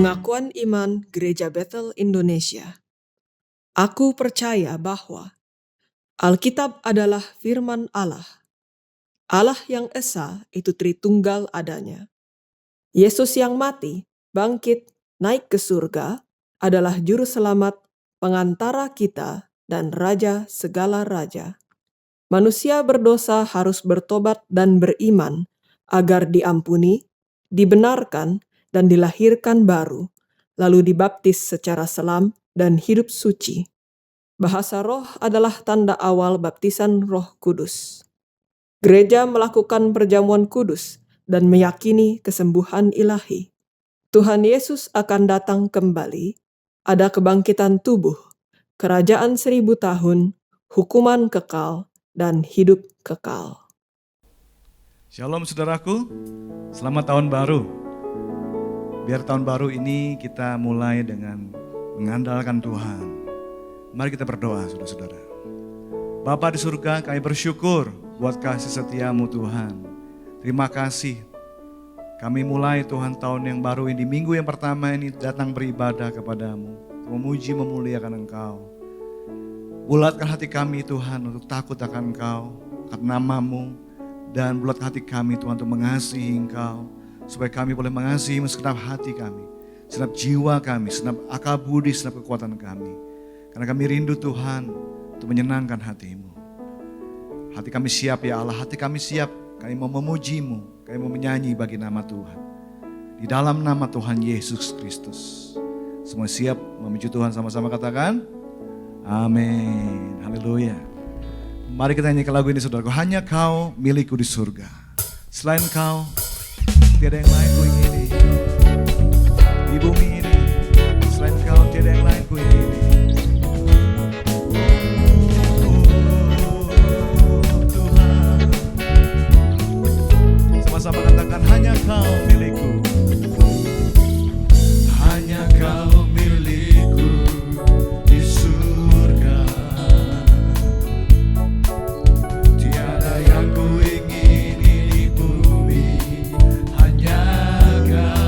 Pengakuan Iman Gereja Bethel Indonesia. Aku percaya bahwa Alkitab adalah firman Allah. Allah yang esa itu Tritunggal adanya. Yesus yang mati, bangkit, naik ke surga adalah juru selamat, pengantara kita, dan raja segala raja. Manusia berdosa harus bertobat dan beriman agar diampuni, dibenarkan, dan dilahirkan baru, lalu dibaptis secara selam dan hidup suci. Bahasa roh adalah tanda awal baptisan Roh Kudus. Gereja melakukan perjamuan kudus dan meyakini kesembuhan ilahi. Tuhan Yesus akan datang kembali, ada kebangkitan tubuh, kerajaan 1000 tahun, hukuman kekal, dan hidup kekal. Shalom saudaraku, selamat tahun baru. Biar tahun baru ini kita mulai dengan mengandalkan Tuhan. Mari kita berdoa saudara-saudara. Bapa di surga, kami bersyukur buat kasih setiamu Tuhan. Terima kasih. Kami mulai Tuhan tahun yang baru ini, minggu yang pertama ini datang beribadah kepadamu. Memuji, memuliakan Engkau. Bulatkan hati kami Tuhan untuk takut akan Engkau, akan namamu. Dan bulatkan hati kami Tuhan untuk mengasihi Engkau. Supaya kami boleh mengasihi segenap hati kami, segenap jiwa kami, segenap akal budi, segenap kekuatan kami. Karena kami rindu Tuhan untuk menyenangkan hati-Mu. Hati kami siap ya Allah, hati kami siap. Kami mau memuji-Mu, kami mau menyanyi bagi nama Tuhan. Di dalam nama Tuhan Yesus Kristus. Semua siap memuji Tuhan, sama-sama katakan amin. Haleluya. Mari kita nyanyikan lagu ini saudaraku. Hanya Kau milikku di surga. Selain Kau, tiada yang lain ku ingini. Di bumi ini, selain Kau tiada yang lain ku ingini. Tuhan, sama-sama katakan hanya Kau milikku. Hanya Kau milikku di surga. Tiada yang ku ingini di bumi, hanya Kau.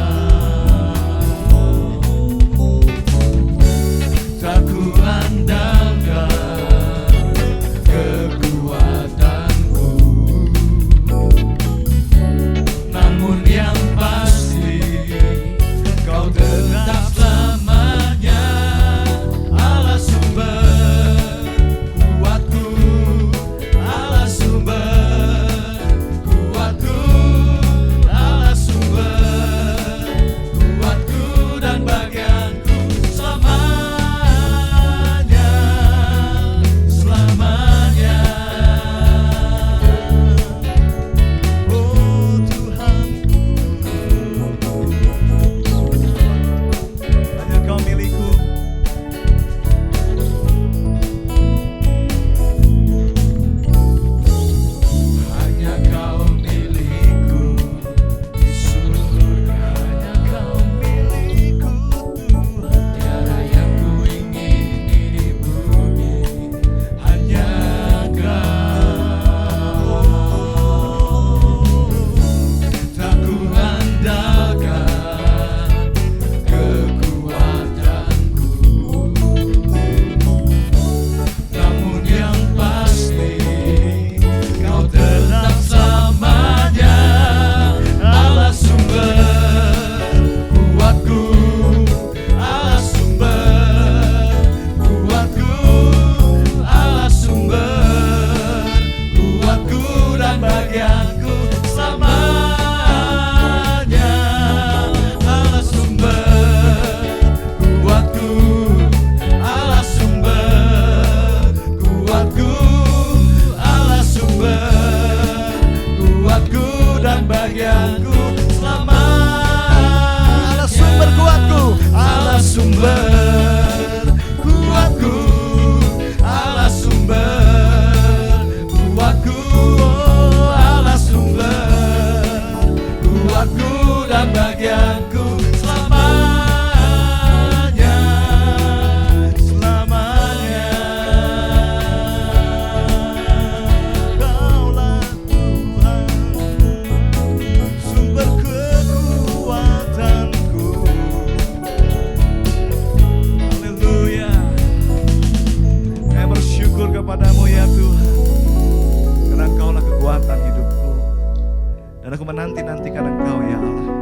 Aku menanti-nantikan Engkau ya Allah.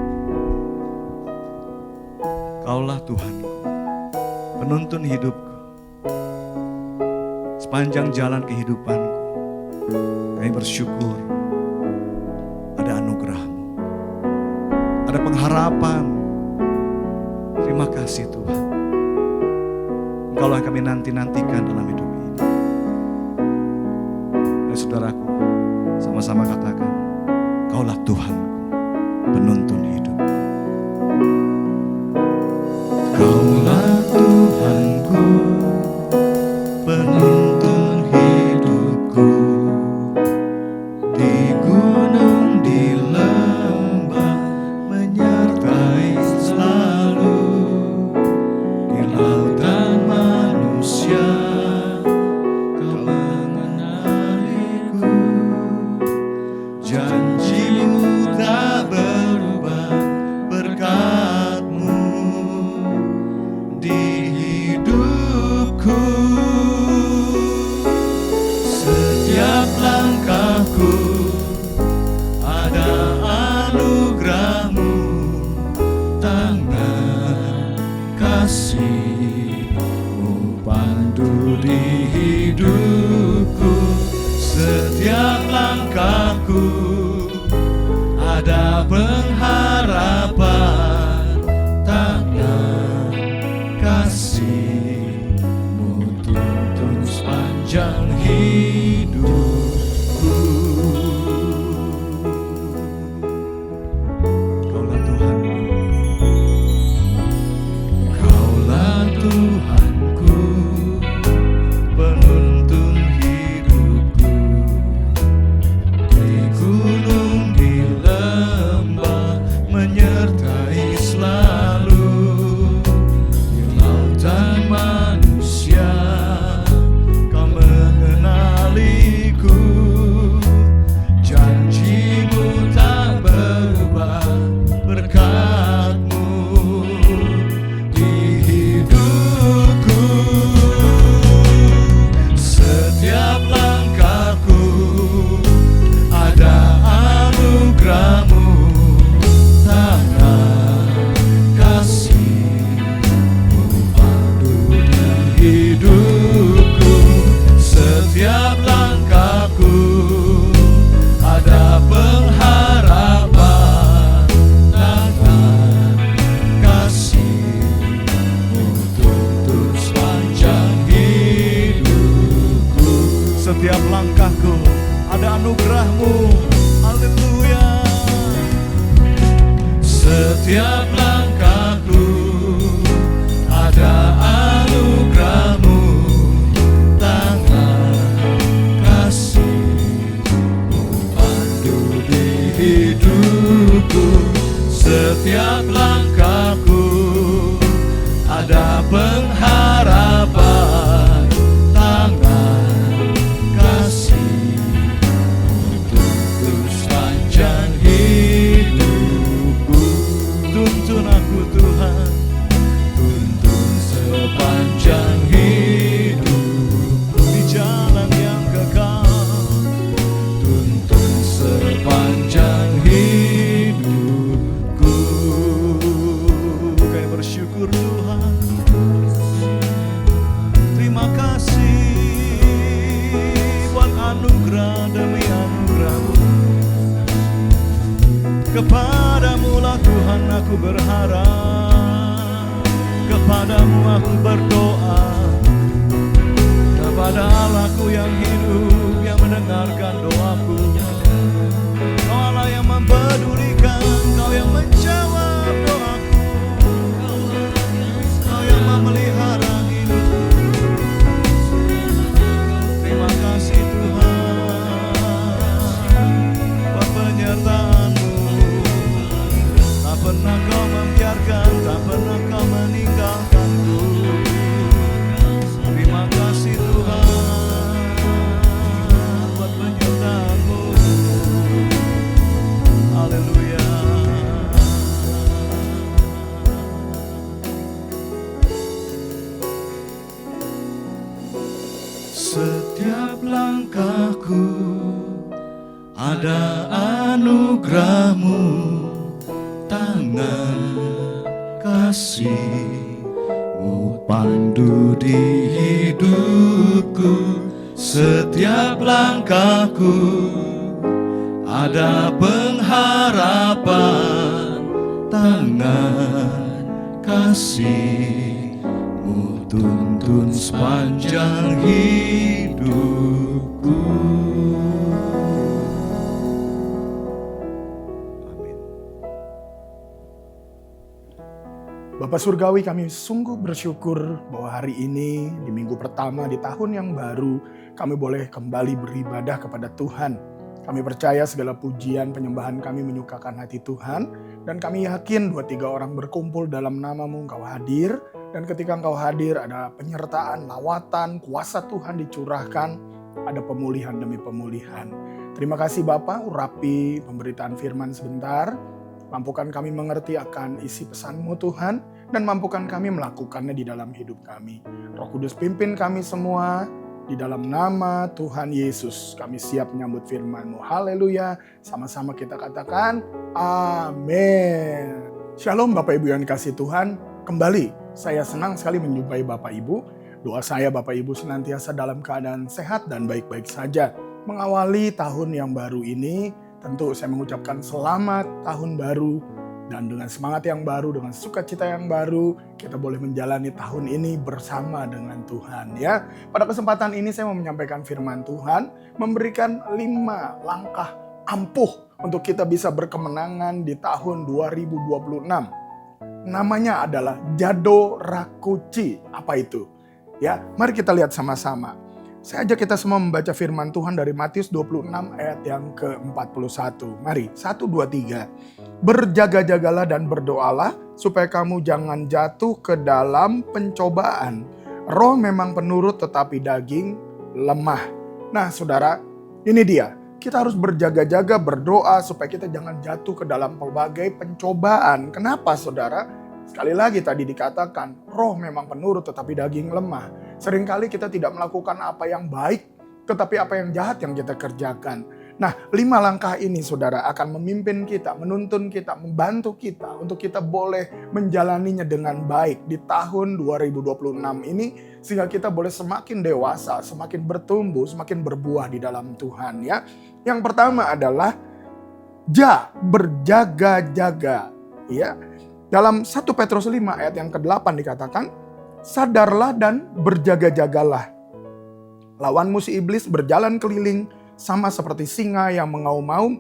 Kaulah Tuhanku, penuntun hidupku. Sepanjang jalan kehidupanku, kami bersyukur ada anugerah-Mu, ada pengharapan. Terima kasih Tuhan. Engkaulah yang kami nanti-nantikan dalam hidup ini. Hai saudaraku, sama-sama katakan, Kaulah Tuhanku, penuntun hidup. Kaulah Tuhanku, penuntun hidupku. Di gunung, di lembah, menyertai selalu. Di lautan manusia, Kau mengenaliku. Janji-Mu tak berubah, berkat-Mu di hidupku. Setiap langkahku ada anugerah-Mu, tangan kasih-Mu pandu di hidupku. Setiap langkahku ada pengharapan, tangan kasih-Mu tuntun sepanjang hidupku. Kaulah Tuhanku, Kaulah Tuhanku, penuntun hidupku. Di gunung, di lembah, menyertai selalu. Di lautan manusia, Kau mengenaliku. Janji-Mu tak berubah, berkat-Mu di hidupku. Setiap langkahku ada anugerah-Mu, tangan kasih-Mu pandu di hidupku. Setiap langkahku ada pengharapan, tangan kasih-Mu tuntun sepanjang hidupku. setiap langkahku ada anugerah-Mu. Haleluya. Setiap langkahku ada anugerah-Mu, tangan kasih-Mu pandu di hidupku. Setiap langkahku ada pengharapan, tangan kasih-Mu tuntun sepanjang hidupku. Tuntun aku Tuhan, Tuntun sepanjang hidupku. di jalan yang kekal. Tuntun sepanjang hidupku. Kami bersyukur Tuhan. Terima kasih buat anugerah demi anugerah-Mu. Kepadamu lah Tuhan aku berharap, kepadamu aku berdoa, kepada Allahku yang hidup, yang mendengarkan doaku. Kau Allah yang mempedulikan, Kau yang menjawab doaku, Kau yang memelihara hidupku. Terima kasih Tuhan buat penyertaan-Mu. Tak pernah Kau membiarkan, tak pernah Kau meninggalkanku. Terima kasih Tuhan buat penyertaan-Mu. Haleluya. Setiap langkahku ada anugerah-Mu, tangan kasih-Mu pandu di hidupku, setiap langkahku ada pengharapan, tangan kasih-Mu tuntun sepanjang hidupku. Amin. Bapa Surgawi, kami sungguh bersyukur bahwa hari ini di minggu pertama di tahun yang baru kami boleh kembali beribadah kepada Tuhan. Kami percaya segala pujian penyembahan kami menyukakan hati Tuhan, dan kami yakin 2-3 orang berkumpul dalam nama-Mu, Engkau hadir, dan ketika Engkau hadir ada penyertaan, lawatan, kuasa Tuhan dicurahkan, ada pemulihan demi pemulihan. Terima kasih Bapa, urapi pemberitaan firman sebentar, mampukan kami mengerti akan isi pesan-Mu Tuhan, dan mampukan kami melakukannya di dalam hidup kami. Roh Kudus pimpin kami semua. Di dalam nama Tuhan Yesus kami siap menyambut firman-Mu. Haleluya. Sama-sama kita katakan amin. Shalom Bapak Ibu yang dikasihi Tuhan. Kembali saya senang sekali menjumpai Bapak Ibu. Doa saya Bapak Ibu senantiasa dalam keadaan sehat dan baik-baik saja. Mengawali tahun yang baru ini, tentu saya mengucapkan selamat tahun baru. Dan dengan semangat yang baru, dengan sukacita yang baru, kita boleh menjalani tahun ini bersama dengan Tuhan ya. Pada kesempatan ini saya mau menyampaikan firman Tuhan, memberikan 5 langkah ampuh untuk kita bisa berkemenangan di tahun 2026. Namanya adalah Jado Rakuci. Apa itu? Ya, mari kita lihat sama-sama. Saya ajak kita semua membaca firman Tuhan dari Matius 26 ayat yang ke-41. Mari, 1, 2, 3. Berjaga-jagalah dan berdoalah supaya kamu jangan jatuh ke dalam pencobaan. Roh memang penurut tetapi daging lemah. Nah saudara, ini dia. Kita harus berjaga-jaga berdoa supaya kita jangan jatuh ke dalam berbagai pencobaan. Kenapa saudara? Sekali lagi tadi dikatakan, roh memang penurut tetapi daging lemah. Seringkali kita tidak melakukan apa yang baik, tetapi apa yang jahat yang kita kerjakan. Nah, 5 langkah ini saudara akan memimpin kita, menuntun kita, membantu kita untuk kita boleh menjalaninya dengan baik di tahun 2026 ini, sehingga kita boleh semakin dewasa, semakin bertumbuh, semakin berbuah di dalam Tuhan ya. Yang pertama adalah berjaga-jaga ya. Dalam 1 Petrus 5 ayat yang ke-8 dikatakan, sadarlah dan berjaga-jagalah. Lawanmu si iblis berjalan keliling sama seperti singa yang mengaum-ngaum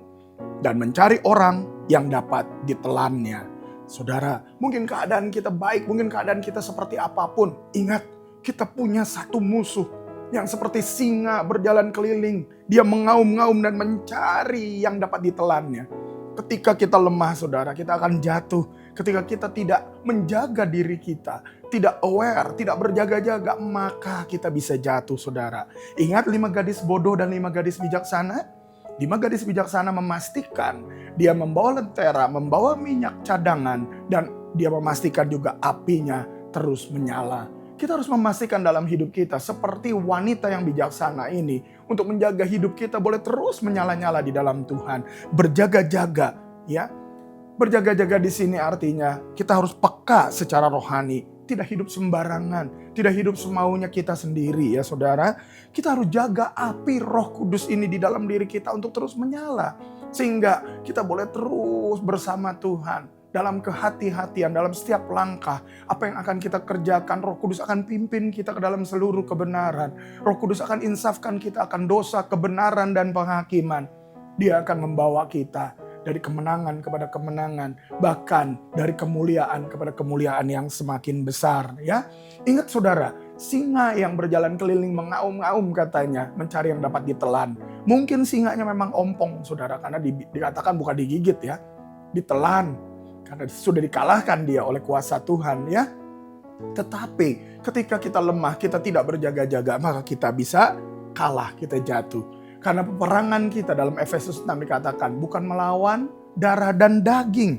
dan mencari orang yang dapat ditelannya. Saudara, mungkin keadaan kita baik, mungkin keadaan kita seperti apapun. Ingat, kita punya satu musuh yang seperti singa berjalan keliling. Dia mengaum-ngaum dan mencari yang dapat ditelannya. Ketika kita lemah saudara, kita akan jatuh. Ketika kita tidak menjaga diri kita, tidak aware, tidak berjaga-jaga, maka kita bisa jatuh saudara. Ingat 5 gadis bodoh dan 5 gadis bijaksana? 5 gadis bijaksana memastikan dia membawa lentera, membawa minyak cadangan, dan dia memastikan juga apinya terus menyala. Kita harus memastikan dalam hidup kita seperti wanita yang bijaksana ini untuk menjaga hidup kita boleh terus menyala-nyala di dalam Tuhan. Berjaga-jaga ya. Berjaga-jaga di sini artinya kita harus peka secara rohani, tidak hidup sembarangan, tidak hidup semaunya kita sendiri ya saudara. Kita harus jaga api Roh Kudus ini di dalam diri kita untuk terus menyala sehingga kita boleh terus bersama Tuhan. Dalam kehati-hatian, dalam setiap langkah, apa yang akan kita kerjakan, Roh Kudus akan pimpin kita ke dalam seluruh kebenaran. Roh Kudus akan insafkan kita akan dosa, kebenaran, dan penghakiman. Dia akan membawa kita dari kemenangan kepada kemenangan, bahkan dari kemuliaan kepada kemuliaan yang semakin besar. Ya, ingat saudara, singa yang berjalan keliling mengaum-ngaum katanya, mencari yang dapat ditelan. Mungkin singanya memang ompong saudara, karena dikatakan bukan digigit ya, ditelan. Karena sudah dikalahkan dia oleh kuasa Tuhan ya. Tetapi ketika kita lemah, kita tidak berjaga-jaga, maka kita bisa kalah, kita jatuh. Karena peperangan kita dalam Efesus 6 dikatakan bukan melawan darah dan daging.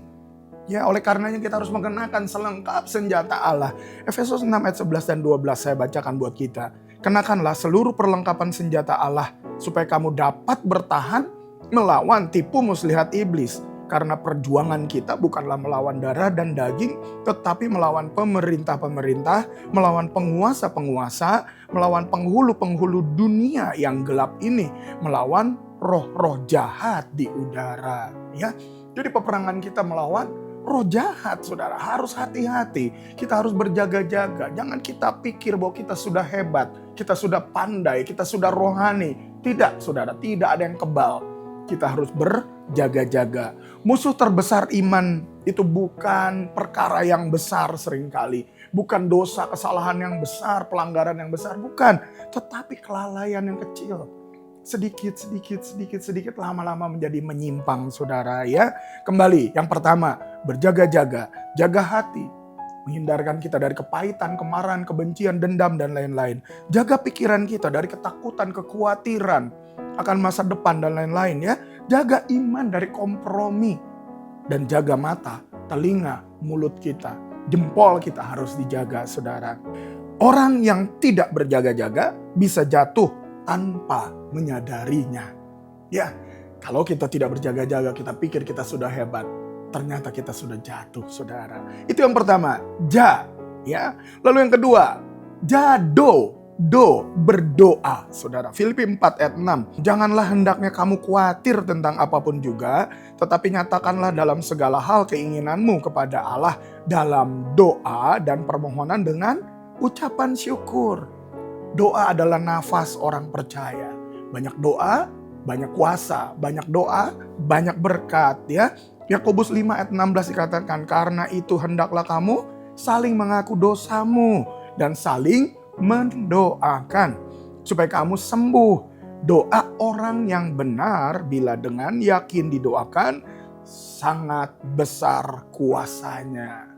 Ya, oleh karenanya kita harus mengenakan selengkap senjata Allah. Efesus 6 ayat 11 dan 12 saya bacakan buat kita. Kenakanlah seluruh perlengkapan senjata Allah supaya kamu dapat bertahan melawan tipu muslihat iblis. Karena perjuangan kita bukanlah melawan darah dan daging, tetapi melawan pemerintah-pemerintah, melawan penguasa-penguasa, melawan penghulu-penghulu dunia yang gelap ini, melawan roh-roh jahat di udara. Ya, jadi peperangan kita melawan roh jahat, saudara. Harus hati-hati, kita harus berjaga-jaga. Jangan kita pikir bahwa kita sudah hebat, kita sudah pandai, kita sudah rohani. Tidak, saudara, tidak ada yang kebal. Kita harus berjaga-jaga. Musuh terbesar iman itu bukan perkara yang besar seringkali. Bukan dosa, kesalahan yang besar, pelanggaran yang besar. Bukan. Tetapi kelalaian yang kecil. Sedikit, lama-lama menjadi menyimpang, saudara, ya. Kembali, yang pertama, berjaga-jaga. Jaga hati. Menghindarkan kita dari kepahitan, kemarahan, kebencian, dendam, dan lain-lain. Jaga pikiran kita dari ketakutan, kekhawatiran akan masa depan dan lain-lain, ya. Jaga iman dari kompromi. Dan jaga mata, telinga, mulut kita. Jempol kita harus dijaga, saudara. Orang yang tidak berjaga-jaga bisa jatuh tanpa menyadarinya. Ya, kalau kita tidak berjaga-jaga, kita pikir kita sudah hebat. Ternyata kita sudah jatuh, saudara. Itu yang pertama, ya. Lalu yang kedua, berdoa, saudara. Filipi 4 ayat 6. Janganlah hendaknya kamu khawatir tentang apapun juga, tetapi nyatakanlah dalam segala hal keinginanmu kepada Allah dalam doa dan permohonan dengan ucapan syukur. Doa adalah nafas orang percaya. Banyak doa, banyak kuasa. Banyak doa, banyak berkat, ya. Yakobus 5 ayat 16 dikatakan, karena itu hendaklah kamu saling mengaku dosamu dan saling mendoakan supaya kamu sembuh. Doa orang yang benar bila dengan yakin didoakan sangat besar kuasanya.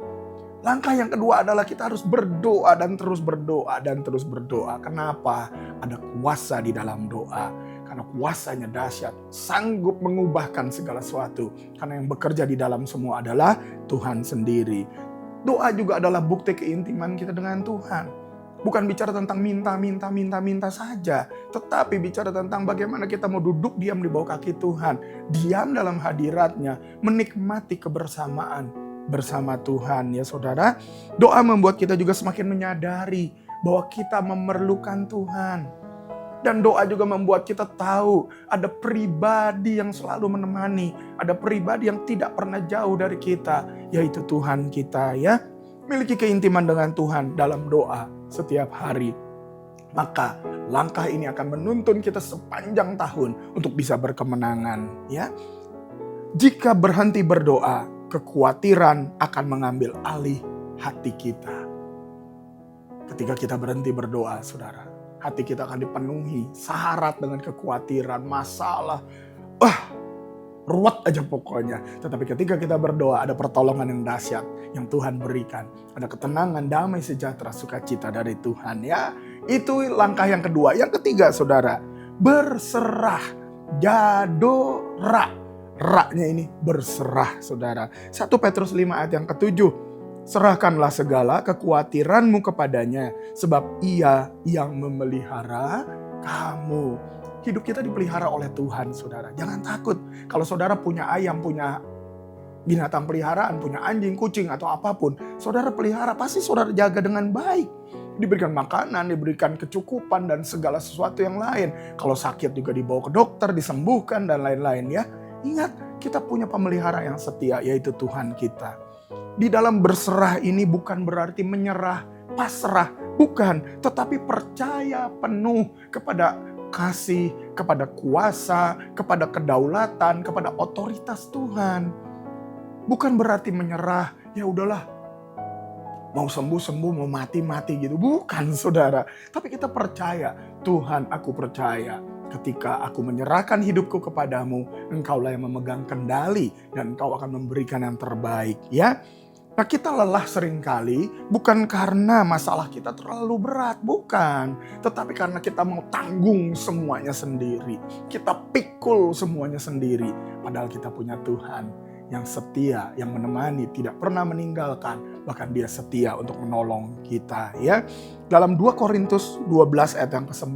Langkah yang kedua adalah kita harus berdoa dan terus berdoa dan terus berdoa. Kenapa? Ada kuasa di dalam doa. Karena kuasanya dahsyat, sanggup mengubahkan segala sesuatu. Karena yang bekerja di dalam semua adalah Tuhan sendiri. Doa juga adalah bukti keintiman kita dengan Tuhan. Bukan bicara tentang minta saja. Tetapi bicara tentang bagaimana kita mau duduk diam di bawah kaki Tuhan. Diam dalam hadiratnya. Menikmati kebersamaan bersama Tuhan, ya saudara. Doa membuat kita juga semakin menyadari bahwa kita memerlukan Tuhan. Dan doa juga membuat kita tahu ada pribadi yang selalu menemani. Ada pribadi yang tidak pernah jauh dari kita, yaitu Tuhan kita, ya. Miliki keintiman dengan Tuhan dalam doa setiap hari. Maka langkah ini akan menuntun kita sepanjang tahun untuk bisa berkemenangan, ya. Jika berhenti berdoa, kekhawatiran akan mengambil alih hati kita. Ketika kita berhenti berdoa, saudara, hati kita akan dipenuhi syarat dengan kekhawatiran, masalah. Ruwet aja pokoknya. Tetapi ketika kita berdoa, ada pertolongan yang dahsyat yang Tuhan berikan. Ada ketenangan, damai, sejahtera, sukacita dari Tuhan, ya. Itu langkah yang kedua. Yang ketiga, saudara, berserah. Jadora. Ra-nya ini berserah, saudara. 1 Petrus 5 ayat yang ke-7. Serahkanlah segala kekhawatiranmu kepadanya, sebab ia yang memelihara kamu. Hidup kita dipelihara oleh Tuhan, saudara. Jangan takut. Kalau saudara punya ayam, punya binatang peliharaan, punya anjing, kucing, atau apapun, saudara pelihara, pasti saudara jaga dengan baik. Diberikan makanan, diberikan kecukupan, dan segala sesuatu yang lain. Kalau sakit juga dibawa ke dokter, disembuhkan, dan lain-lain, ya. Ingat, kita punya pemelihara yang setia, yaitu Tuhan kita. Di dalam berserah ini bukan berarti menyerah, pasrah, bukan. Tetapi percaya penuh kepada kasih, kepada kuasa, kepada kedaulatan, kepada otoritas Tuhan. Bukan berarti menyerah, ya udahlah, mau sembuh-sembuh, mau mati-mati gitu. Bukan, saudara. Tapi kita percaya, Tuhan, aku percaya. Ketika aku menyerahkan hidupku kepadamu, engkaulah yang memegang kendali dan engkau akan memberikan yang terbaik, ya. Nah, kita lelah seringkali bukan karena masalah kita terlalu berat, bukan. Tetapi karena kita mau tanggung semuanya sendiri. Kita pikul semuanya sendiri. Padahal kita punya Tuhan yang setia, yang menemani, tidak pernah meninggalkan. Bahkan dia setia untuk menolong kita, ya. Dalam 2 Korintus 12 ayat yang ke-9.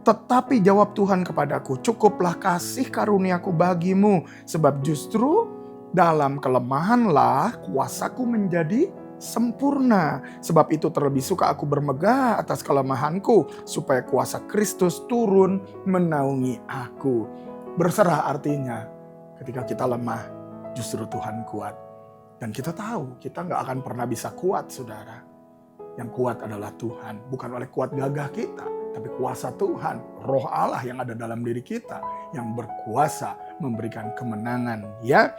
Tetapi jawab Tuhan kepadaku, cukuplah kasih karuniaku bagimu, sebab justru dalam kelemahanlah kuasaku menjadi sempurna. Sebab itu terlebih suka aku bermegah atas kelemahanku, supaya kuasa Kristus turun menaungi aku. Berserah artinya ketika kita lemah, justru Tuhan kuat. Dan kita tahu kita gak akan pernah bisa kuat, saudara. Yang kuat adalah Tuhan, bukan oleh kuat gagah kita, tapi kuasa Tuhan, Roh Allah yang ada dalam diri kita, yang berkuasa memberikan kemenangan. Ya,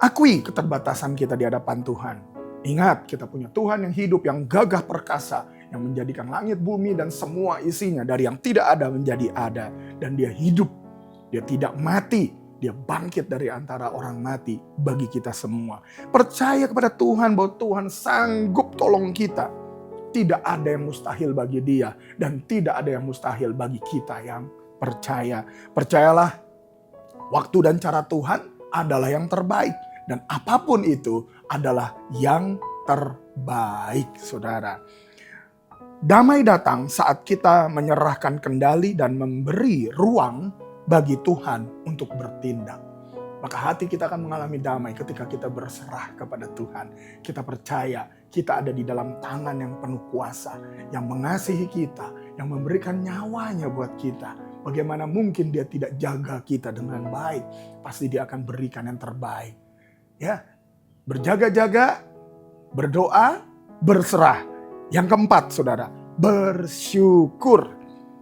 akui keterbatasan kita di hadapan Tuhan. Ingat, kita punya Tuhan yang hidup, yang gagah perkasa, yang menjadikan langit, bumi, dan semua isinya dari yang tidak ada menjadi ada. Dan dia hidup, dia tidak mati, dia bangkit dari antara orang mati bagi kita semua. Percaya kepada Tuhan bahwa Tuhan sanggup tolong kita. Tidak ada yang mustahil bagi dia, dan tidak ada yang mustahil bagi kita yang percaya. Percayalah, waktu dan cara Tuhan adalah yang terbaik. Dan apapun itu adalah yang terbaik, saudara. Damai datang saat kita menyerahkan kendali dan memberi ruang bagi Tuhan untuk bertindak. Maka hati kita akan mengalami damai ketika kita berserah kepada Tuhan. Kita percaya kita ada di dalam tangan yang penuh kuasa, yang mengasihi kita, yang memberikan nyawanya buat kita. Bagaimana mungkin dia tidak jaga kita dengan baik? Pasti dia akan berikan yang terbaik. Ya, berjaga-jaga, berdoa, berserah. Yang keempat, saudara, bersyukur.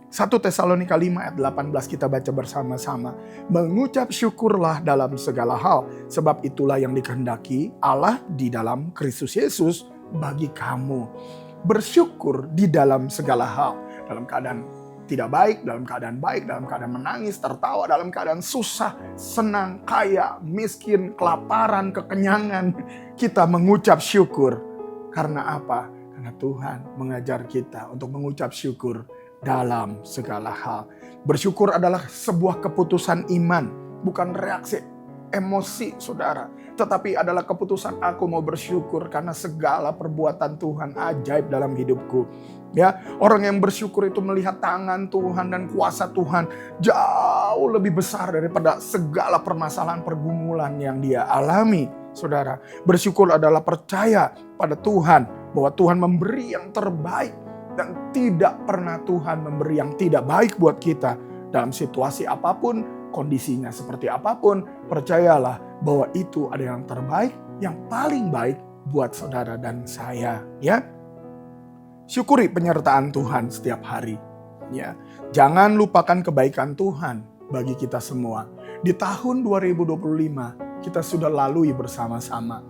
1 Tesalonika 5 ayat 18 kita baca bersama-sama. Mengucap syukurlah dalam segala hal, sebab itulah yang dikehendaki Allah di dalam Kristus Yesus bagi kamu. Bersyukur di dalam segala hal. Dalam keadaan tidak baik, dalam keadaan baik, dalam keadaan menangis, tertawa, dalam keadaan susah, senang, kaya, miskin, kelaparan, kekenyangan. Kita mengucap syukur. Karena apa? Karena Tuhan mengajar kita untuk mengucap syukur dalam segala hal. Bersyukur adalah sebuah keputusan iman, bukan reaksi emosi, saudara. Tetapi adalah keputusan aku mau bersyukur karena segala perbuatan Tuhan ajaib dalam hidupku. Ya, orang yang bersyukur itu melihat tangan Tuhan dan kuasa Tuhan jauh lebih besar daripada segala permasalahan pergumulan yang dia alami, saudara. Bersyukur adalah percaya pada Tuhan bahwa Tuhan memberi yang terbaik. Dan tidak pernah Tuhan memberi yang tidak baik buat kita. Dalam situasi apapun, kondisinya seperti apapun, percayalah bahwa itu ada yang terbaik, yang paling baik buat saudara dan saya. Ya, syukuri penyertaan Tuhan setiap hari. Ya, jangan lupakan kebaikan Tuhan bagi kita semua. Di tahun 2025 kita sudah lalui bersama-sama.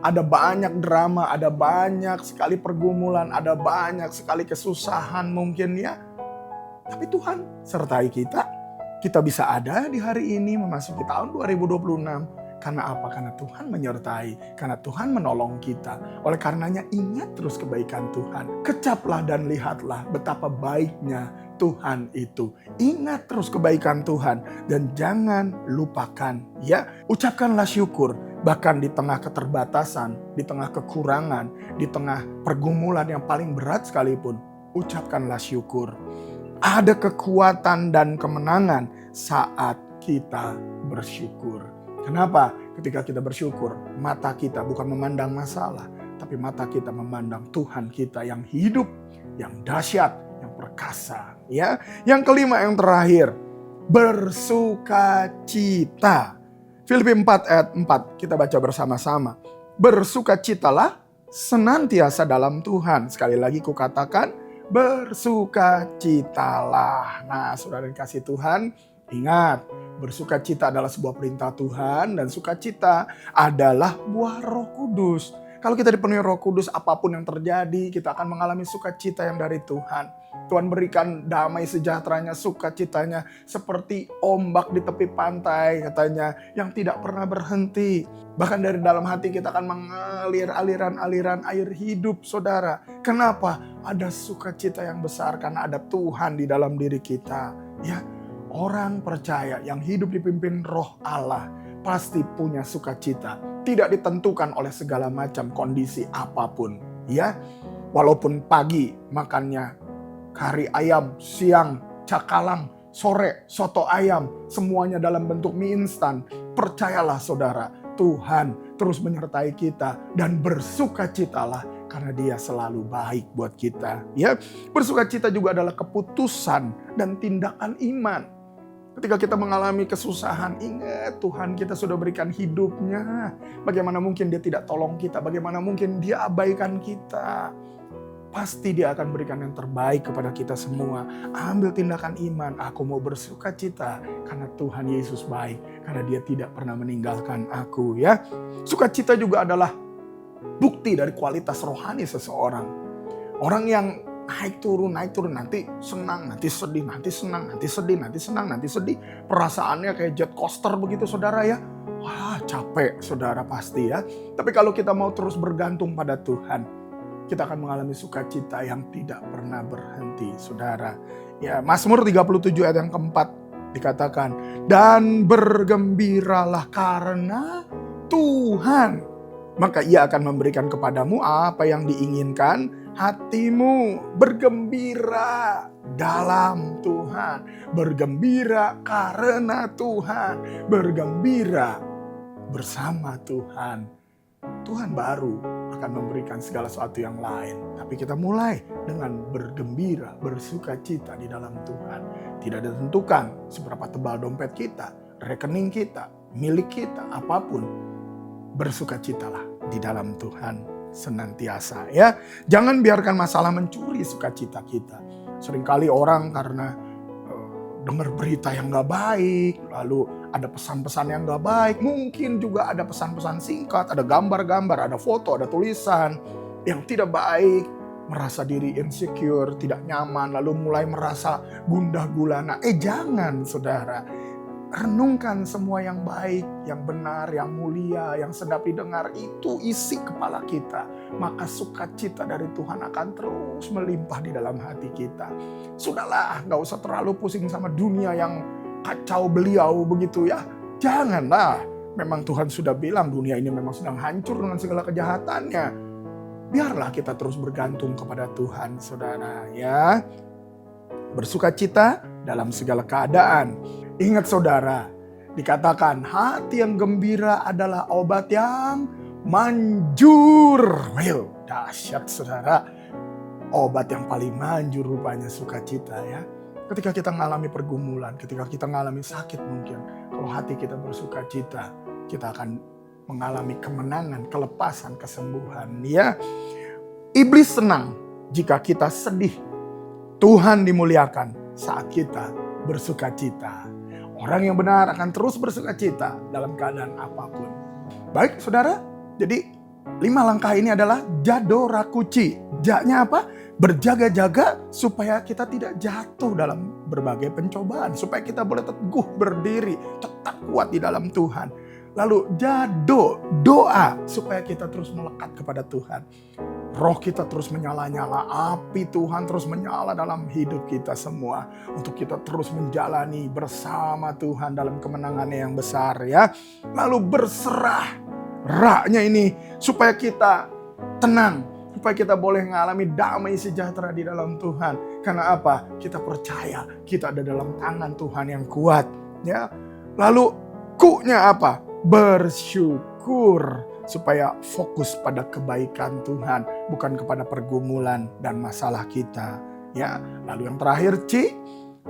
Ada banyak drama, ada banyak sekali pergumulan, ada banyak sekali kesusahan mungkin ya. Tapi Tuhan sertai kita. Kita bisa ada di hari ini memasuki tahun 2026. Karena apa? Karena Tuhan menyertai. Karena Tuhan menolong kita. Oleh karenanya ingat terus kebaikan Tuhan. Kecaplah dan lihatlah betapa baiknya Tuhan itu. Ingat terus kebaikan Tuhan. Dan jangan lupakan ya. Ucapkanlah syukur. Bahkan di tengah keterbatasan, di tengah kekurangan, di tengah pergumulan yang paling berat sekalipun, ucapkanlah syukur. Ada kekuatan dan kemenangan saat kita bersyukur. Kenapa? Ketika kita bersyukur, mata kita bukan memandang masalah, tapi mata kita memandang Tuhan kita yang hidup, yang dahsyat, yang perkasa. Ya, yang kelima, yang terakhir, bersukacita. Filipi 4 ayat 4 kita baca bersama-sama. Bersukacitalah senantiasa dalam Tuhan. Sekali lagi kukatakan bersukacitalah. Nah, saudara yang kasih Tuhan, ingat, bersukacita adalah sebuah perintah Tuhan dan sukacita adalah buah Roh Kudus. Kalau kita dipenuhi Roh Kudus, apapun yang terjadi, kita akan mengalami sukacita yang dari Tuhan. Tuhan berikan damai sejahteranya, sukacitanya seperti ombak di tepi pantai katanya yang tidak pernah berhenti. Bahkan dari dalam hati kita akan mengalir aliran-aliran air hidup, saudara. Kenapa? Ada sukacita yang besar karena ada Tuhan di dalam diri kita. Ya, orang percaya yang hidup dipimpin Roh Allah pasti punya sukacita. Tidak ditentukan oleh segala macam kondisi apapun. Ya, walaupun pagi makannya kari ayam, siang cakalang, sore, soto ayam, semuanya dalam bentuk mie instan. Percayalah saudara, Tuhan terus menyertai kita dan bersukacitalah karena Dia selalu baik buat kita. Ya, bersukacita juga adalah keputusan dan tindakan iman. Ketika kita mengalami kesusahan, ingat Tuhan kita sudah berikan hidupnya. Bagaimana mungkin Dia tidak tolong kita? Bagaimana mungkin Dia abaikan kita? Pasti Dia akan berikan yang terbaik kepada kita semua. Ambil tindakan iman. Aku mau bersukacita karena Tuhan Yesus baik. Karena Dia tidak pernah meninggalkan aku. Ya, sukacita juga adalah bukti dari kualitas rohani seseorang. Orang yang naik turun, nanti senang, nanti sedih, nanti senang, nanti sedih, nanti senang, nanti sedih. Perasaannya kayak jet coaster begitu saudara ya. Wah, capek saudara pasti ya. Tapi kalau kita mau terus bergantung pada Tuhan, kita akan mengalami sukacita yang tidak pernah berhenti saudara. Ya, Mazmur 37 ayat yang keempat dikatakan, dan bergembiralah karena Tuhan, maka Ia akan memberikan kepadamu apa yang diinginkan hatimu. Bergembira dalam Tuhan, bergembira karena Tuhan, bergembira bersama Tuhan. Tuhan baru akan memberikan segala sesuatu yang lain, tapi kita mulai dengan bergembira, bersukacita di dalam Tuhan. Tidak ditentukan seberapa tebal dompet kita, rekening kita, milik kita, apapun. Bersukacitalah di dalam Tuhan senantiasa ya. Jangan biarkan masalah mencuri sukacita kita. Seringkali orang karena dengar berita yang gak baik, lalu ada pesan-pesan yang gak baik, mungkin juga ada pesan-pesan singkat, ada gambar-gambar, ada foto, ada tulisan yang tidak baik, merasa diri insecure, tidak nyaman, lalu mulai merasa gundah gulana. Jangan saudara. Renungkan semua yang baik, yang benar, yang mulia, yang sedap didengar, itu isi kepala kita. Maka sukacita dari Tuhan akan terus melimpah di dalam hati kita. Sudahlah, gak usah terlalu pusing sama dunia yang kacau beliau begitu ya. Janganlah, memang Tuhan sudah bilang dunia ini memang sedang hancur dengan segala kejahatannya. Biarlah kita terus bergantung kepada Tuhan saudara ya. Bersukacita dalam segala keadaan. Ingat saudara, dikatakan hati yang gembira adalah obat yang manjur. Dahsyat saudara. Obat yang paling manjur rupanya sukacita ya. Ketika kita mengalami pergumulan, ketika kita mengalami sakit mungkin. Kalau hati kita bersukacita, kita akan mengalami kemenangan, kelepasan, kesembuhan ya. Iblis senang jika kita sedih. Tuhan dimuliakan saat kita bersukacita. Orang yang benar akan terus bersukacita dalam keadaan apapun. Baik saudara, jadi 5 langkah ini adalah jadorakuci. Ja-nya apa? Berjaga-jaga supaya kita tidak jatuh dalam berbagai pencobaan. Supaya kita boleh teguh berdiri, tetap kuat di dalam Tuhan. Lalu doa supaya kita terus melekat kepada Tuhan. Roh kita terus menyala-nyala, api Tuhan terus menyala dalam hidup kita semua. Untuk kita terus menjalani bersama Tuhan dalam kemenangannya yang besar ya. Lalu berserah, ra-nya ini supaya kita tenang. Supaya kita boleh mengalami damai sejahtera di dalam Tuhan. Karena apa? Kita percaya kita ada dalam tangan Tuhan yang kuat ya. Lalu ku-nya apa? Bersyukur. Supaya fokus pada kebaikan Tuhan, bukan kepada pergumulan dan masalah kita. Ya, lalu yang terakhir C,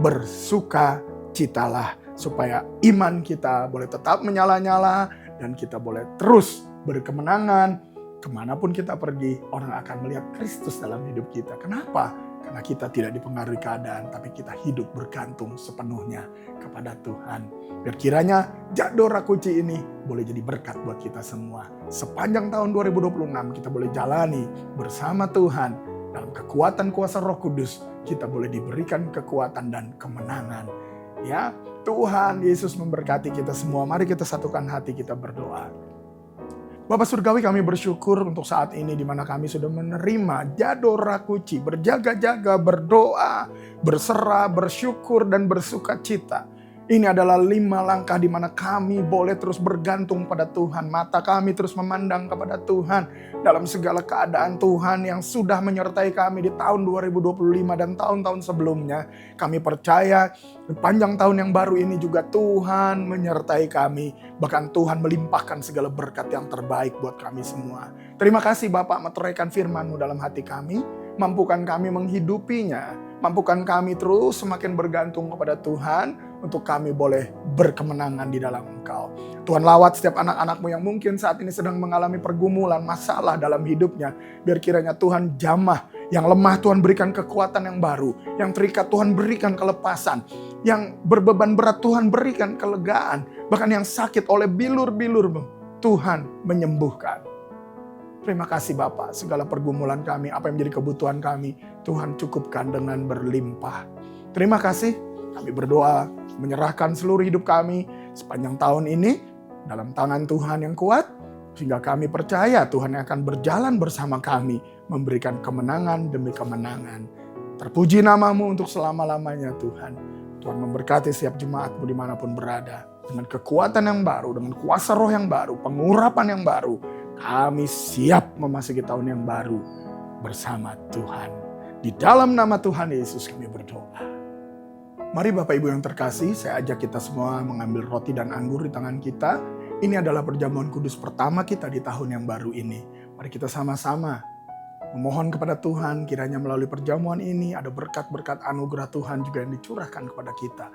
bersukacitalah supaya iman kita boleh tetap menyala-nyala dan kita boleh terus berkemenangan. Kemanapun kita pergi, orang akan melihat Kristus dalam hidup kita. Kenapa? Karena kita tidak dipengaruhi keadaan, tapi kita hidup bergantung sepenuhnya kepada Tuhan. Biar kiranya jadorakuci ini boleh jadi berkat buat kita semua. Sepanjang tahun 2026 kita boleh jalani bersama Tuhan. Dalam kekuatan kuasa Roh Kudus kita boleh diberikan kekuatan dan kemenangan. Ya, Tuhan Yesus memberkati kita semua. Mari kita satukan hati kita berdoa. Bapak Surgawi, kami bersyukur untuk saat ini di mana kami sudah menerima jadorakuci, berjaga-jaga, berdoa, berserah, bersyukur dan bersukacita. Ini adalah 5 langkah di mana kami boleh terus bergantung pada Tuhan. Mata kami terus memandang kepada Tuhan. Dalam segala keadaan Tuhan yang sudah menyertai kami di tahun 2025 dan tahun-tahun sebelumnya. Kami percaya di panjang tahun yang baru ini juga Tuhan menyertai kami. Bahkan Tuhan melimpahkan segala berkat yang terbaik buat kami semua. Terima kasih Bapak meteraikan firman-Mu dalam hati kami. Mampukan kami menghidupinya. Mampukan kami terus semakin bergantung kepada Tuhan untuk kami boleh berkemenangan di dalam Engkau. Tuhan lawat setiap anak-anak-Mu yang mungkin saat ini sedang mengalami pergumulan, masalah dalam hidupnya. Biar kiranya Tuhan jamah, yang lemah Tuhan berikan kekuatan yang baru. Yang terikat Tuhan berikan kelepasan. Yang berbeban berat Tuhan berikan kelegaan. Bahkan yang sakit oleh bilur-bilur-Mu, Tuhan menyembuhkan. Terima kasih Bapak, segala pergumulan kami, apa yang menjadi kebutuhan kami, Tuhan cukupkan dengan berlimpah. Terima kasih, kami berdoa menyerahkan seluruh hidup kami sepanjang tahun ini dalam tangan Tuhan yang kuat, sehingga kami percaya Tuhan yang akan berjalan bersama kami, memberikan kemenangan demi kemenangan. Terpuji nama-Mu untuk selama-lamanya Tuhan. Tuhan memberkati setiap jemaat-Mu dimanapun berada. Dengan kekuatan yang baru, dengan kuasa roh yang baru, pengurapan yang baru, kami siap memasuki tahun yang baru bersama Tuhan. Di dalam nama Tuhan Yesus kami berdoa. Mari Bapak Ibu yang terkasih, saya ajak kita semua mengambil roti dan anggur di tangan kita. Ini adalah perjamuan kudus pertama kita di tahun yang baru ini. Mari kita sama-sama memohon kepada Tuhan, kiranya melalui perjamuan ini ada berkat-berkat anugerah Tuhan juga yang dicurahkan kepada kita.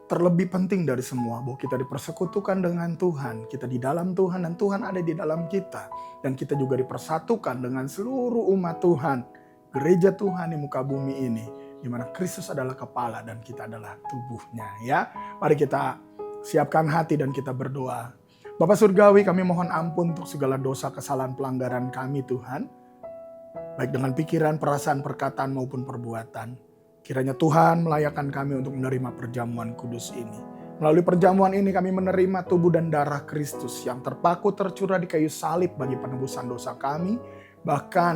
Terlebih penting dari semua, bahwa kita dipersekutukan dengan Tuhan. Kita di dalam Tuhan dan Tuhan ada di dalam kita. Dan kita juga dipersatukan dengan seluruh umat Tuhan. Gereja Tuhan di muka bumi ini. Di mana Kristus adalah kepala dan kita adalah tubuhnya. Ya, mari kita siapkan hati dan kita berdoa. Bapa Surgawi, kami mohon ampun untuk segala dosa, kesalahan, pelanggaran kami Tuhan. Baik dengan pikiran, perasaan, perkataan maupun perbuatan. Kiranya Tuhan melayakkan kami untuk menerima perjamuan kudus ini. Melalui perjamuan ini kami menerima tubuh dan darah Kristus yang terpaku tercurah di kayu salib bagi penebusan dosa kami. Bahkan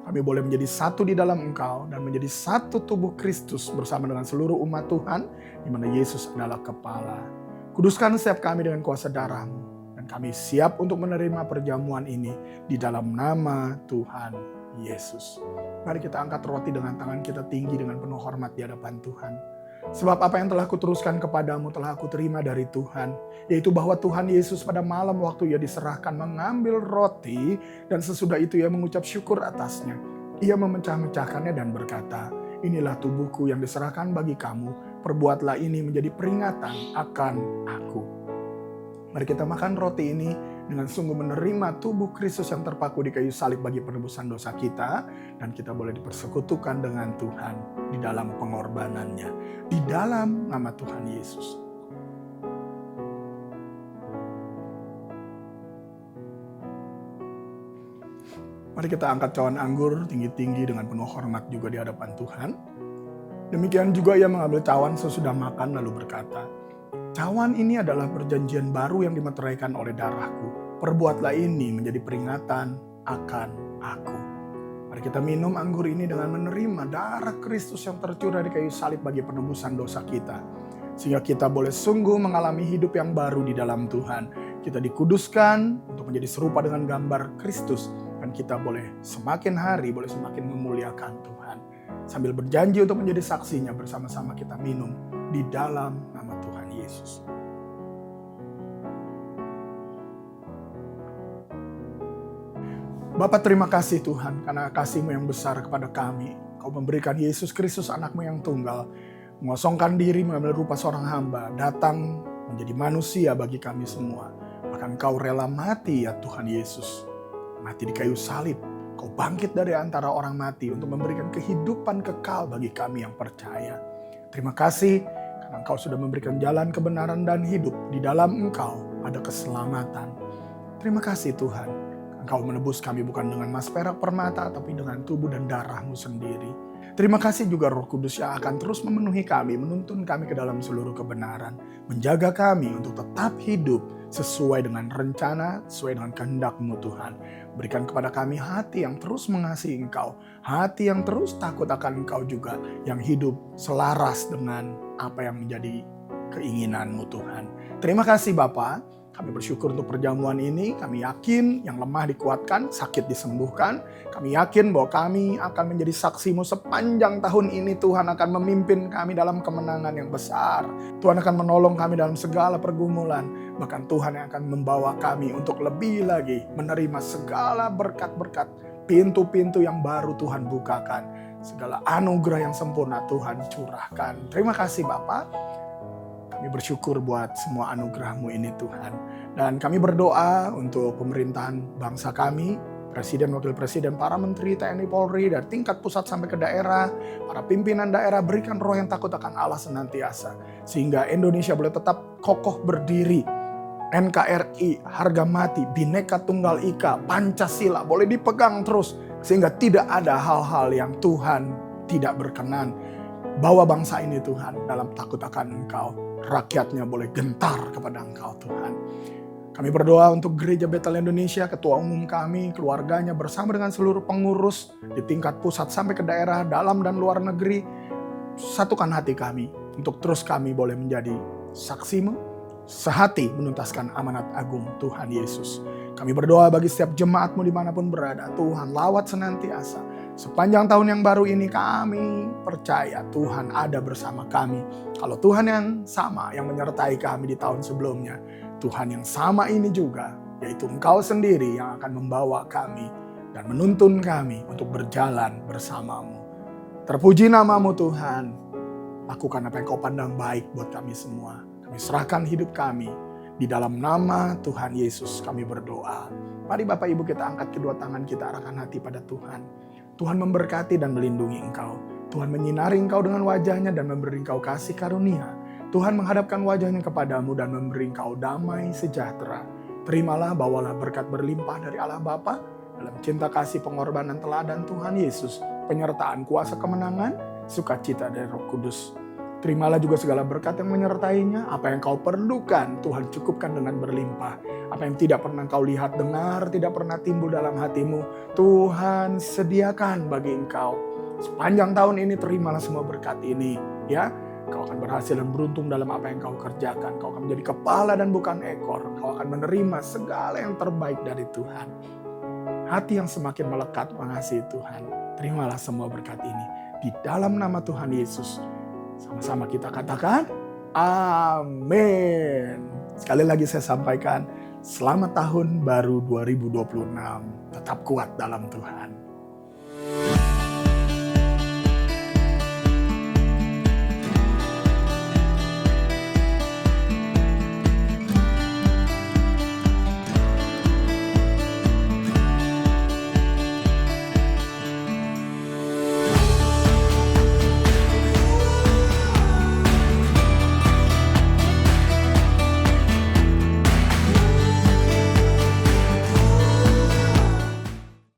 kami boleh menjadi satu di dalam Engkau dan menjadi satu tubuh Kristus bersama dengan seluruh umat Tuhan, di mana Yesus adalah kepala. Kuduskan setiap kami dengan kuasa darah-Mu, dan kami siap untuk menerima perjamuan ini di dalam nama Tuhan Yesus. Mari kita angkat roti dengan tangan kita tinggi dengan penuh hormat di hadapan Tuhan. Sebab apa yang telah kuteruskan kepadamu telah aku terima dari Tuhan. Yaitu bahwa Tuhan Yesus pada malam waktu Ia diserahkan mengambil roti. Dan sesudah itu Ia mengucap syukur atasnya. Ia memecah-mecahkannya dan berkata, inilah tubuhku yang diserahkan bagi kamu. Perbuatlah ini menjadi peringatan akan aku. Mari kita makan roti ini dengan sungguh menerima tubuh Kristus yang terpaku di kayu salib bagi penebusan dosa kita. Dan kita boleh dipersekutukan dengan Tuhan di dalam pengorbanannya. Di dalam nama Tuhan Yesus. Mari kita angkat cawan anggur tinggi-tinggi dengan penuh hormat juga di hadapan Tuhan. Demikian juga Ia mengambil cawan sesudah makan lalu berkata, cawan ini adalah perjanjian baru yang dimeteraikan oleh darahku. Perbuatlah ini menjadi peringatan akan aku. Mari kita minum anggur ini dengan menerima darah Kristus yang tercurah di kayu salib bagi penebusan dosa kita. Sehingga kita boleh sungguh mengalami hidup yang baru di dalam Tuhan. Kita dikuduskan untuk menjadi serupa dengan gambar Kristus. Dan kita boleh semakin hari, boleh semakin memuliakan Tuhan. Sambil berjanji untuk menjadi saksinya bersama-sama kita minum di dalam nama Tuhan Yesus. Bapa, terima kasih Tuhan karena kasih-Mu yang besar kepada kami. Kau memberikan Yesus Kristus anak-Mu yang tunggal. Mengosongkan diri mengambil rupa seorang hamba. Datang menjadi manusia bagi kami semua. Bahkan Kau rela mati ya Tuhan Yesus. Mati di kayu salib. Kau bangkit dari antara orang mati untuk memberikan kehidupan kekal bagi kami yang percaya. Terima kasih karena Engkau sudah memberikan jalan kebenaran dan hidup. Di dalam Engkau ada keselamatan. Terima kasih Tuhan. Engkau menebus kami bukan dengan emas perak permata, tapi dengan tubuh dan darah-Mu sendiri. Terima kasih juga Roh Kudus yang akan terus memenuhi kami, menuntun kami ke dalam seluruh kebenaran. Menjaga kami untuk tetap hidup sesuai dengan rencana, sesuai dengan kehendak-Mu Tuhan. Berikan kepada kami hati yang terus mengasihi Engkau. Hati yang terus takut akan Engkau juga. Yang hidup selaras dengan apa yang menjadi keinginan-Mu Tuhan. Terima kasih Bapa. Kami bersyukur untuk perjamuan ini. Kami yakin yang lemah dikuatkan, sakit disembuhkan. Kami yakin bahwa kami akan menjadi saksi-Mu sepanjang tahun ini. Tuhan akan memimpin kami dalam kemenangan yang besar. Tuhan akan menolong kami dalam segala pergumulan. Bahkan Tuhan yang akan membawa kami untuk lebih lagi menerima segala berkat-berkat. Pintu-pintu yang baru Tuhan bukakan. Segala anugerah yang sempurna Tuhan curahkan. Terima kasih Bapak. Kami bersyukur buat semua anugerah-Mu ini Tuhan. Dan kami berdoa untuk pemerintahan bangsa kami, Presiden, Wakil Presiden, para Menteri, TNI, Polri, dari tingkat pusat sampai ke daerah, para pimpinan daerah, berikan roh yang takut akan Allah senantiasa. Sehingga Indonesia boleh tetap kokoh berdiri. NKRI, harga mati, Bhinneka Tunggal Ika, Pancasila boleh dipegang terus. Sehingga tidak ada hal-hal yang Tuhan tidak berkenan. Bawa bangsa ini Tuhan dalam takut akan Engkau. Rakyatnya boleh gentar kepada Engkau Tuhan. Kami berdoa untuk Gereja Bethel Indonesia, ketua umum kami, keluarganya bersama dengan seluruh pengurus di tingkat pusat sampai ke daerah, dalam dan luar negeri. Satukan hati kami untuk terus kami boleh menjadi saksi-Mu, sehati menuntaskan amanat agung Tuhan Yesus. Kami berdoa bagi setiap jemaat-Mu dimanapun berada. Tuhan lawat senantiasa. Sepanjang tahun yang baru ini kami percaya Tuhan ada bersama kami. Kalau Tuhan yang sama yang menyertai kami di tahun sebelumnya, Tuhan yang sama ini juga, yaitu Engkau sendiri yang akan membawa kami dan menuntun kami untuk berjalan bersama-Mu. Terpuji nama-Mu Tuhan. Lakukan apa yang Kau pandang baik buat kami semua. Kami serahkan hidup kami. Di dalam nama Tuhan Yesus kami berdoa. Mari Bapak Ibu kita angkat kedua tangan kita, arahkan hati pada Tuhan. Tuhan memberkati dan melindungi engkau. Tuhan menyinari engkau dengan wajahnya dan memberi engkau kasih karunia. Tuhan menghadapkan wajahnya kepadamu dan memberi engkau damai sejahtera. Terimalah, bawalah berkat berlimpah dari Allah Bapa dalam cinta kasih pengorbanan teladan Tuhan Yesus, penyertaan kuasa kemenangan, sukacita dari Roh Kudus. Terimalah juga segala berkat yang menyertainya. Apa yang kau perlukan, Tuhan cukupkan dengan berlimpah. Apa yang tidak pernah kau lihat, dengar, tidak pernah timbul dalam hatimu, Tuhan sediakan bagi engkau. Sepanjang tahun ini terimalah semua berkat ini. Ya, kau akan berhasil dan beruntung dalam apa yang kau kerjakan. Kau akan menjadi kepala dan bukan ekor. Kau akan menerima segala yang terbaik dari Tuhan. Hati yang semakin melekat mengasihi Tuhan. Terimalah semua berkat ini. Di dalam nama Tuhan Yesus. Sama-sama kita katakan, amin. Sekali lagi saya sampaikan, selamat tahun baru 2026. Tetap kuat dalam Tuhan.